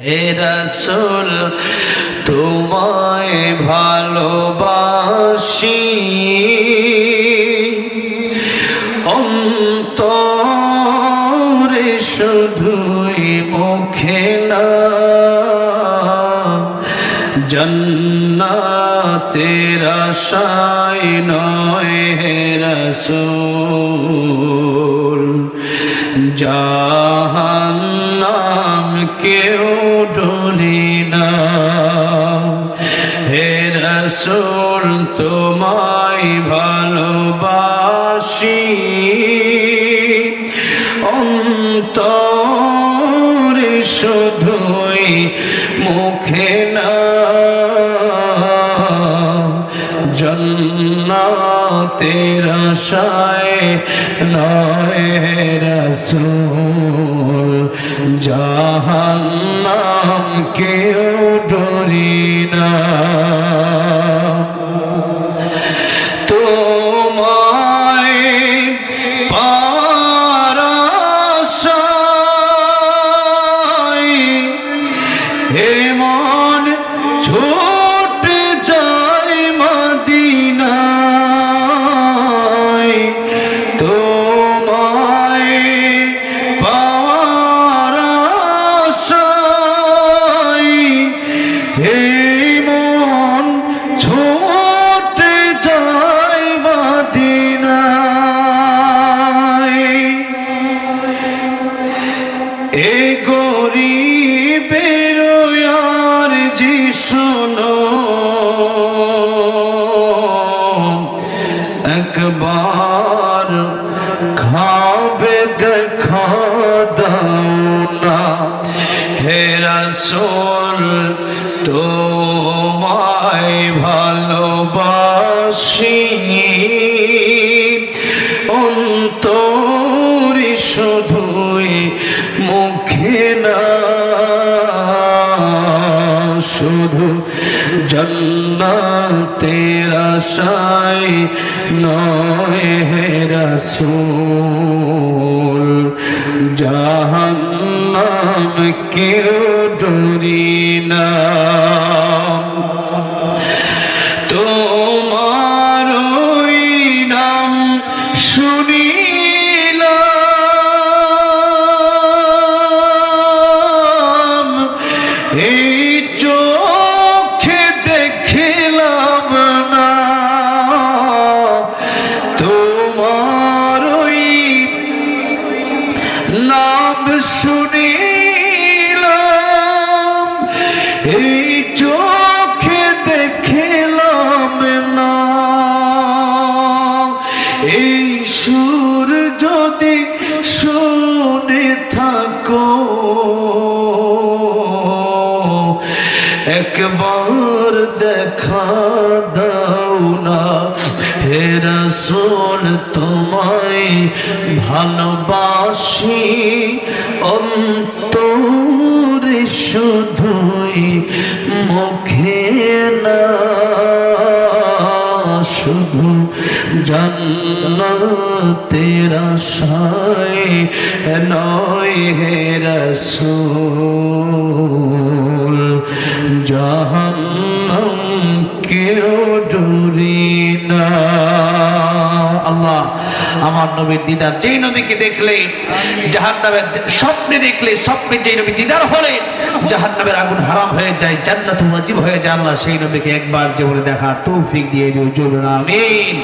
হে রাসূল তোমায় ভালোবাসি অন্তরে শুধুই মুখে না জান্নাতের আশায় নয় হে রাসূল জাহান্নাম কেউ ডরি না হে রাসূল তোমায় ভালোবাসি অন্তরে শুধুই মুখে না জান্নাতের আশায় নয় হে রাসূল জাহান্নাম কেউ ডরি না তোমায় পাওয়ার আশায় হে মন ছুটে যায় মদিনায় তোমায় পাওয়ার আশায় হে মন ছুটে যায় মদিনায় এ গরিবের আরজি শোনো একবার খাবে দেখা দাও না হে রাসূল তোমায় ভালোবাসি অন্তরে শুধুই মুখে না শুধু জান্নাতের আশায় নয় হে রাসূল জাহান্নাম কেউ ডরি না তোমার ওই নাম শুনিলাম এই চোখে দেখিলাম না তোমার ওই নাম শুনিলাম এই চোখে দেখিলাম না এই সুর যদি শুনে থাকো একবার দেখা দাও না হে রাসূল তোমায় ভালোবাসি অন্তরে শুধুই মুখে না শুধু জান্নাতের আশায় নয় হে রাসূল জাহান্নাম কেউ ডরি না আল্লাহ আমার নবীর দিদার যেই নবীকে দেখলে জাহান্নামের স্বপ্নে দেখলে স্বপ্নে যেই নবী দিদার হলে জাহান্নামের আগুন হারাম হয়ে যায় জান্নাত ওয়াজিব হয়ে যায় আল্লাহ সেই নবীকে একবার জীবনে দেখার তৌফিক দিয়ে দিও জোরে আমিন।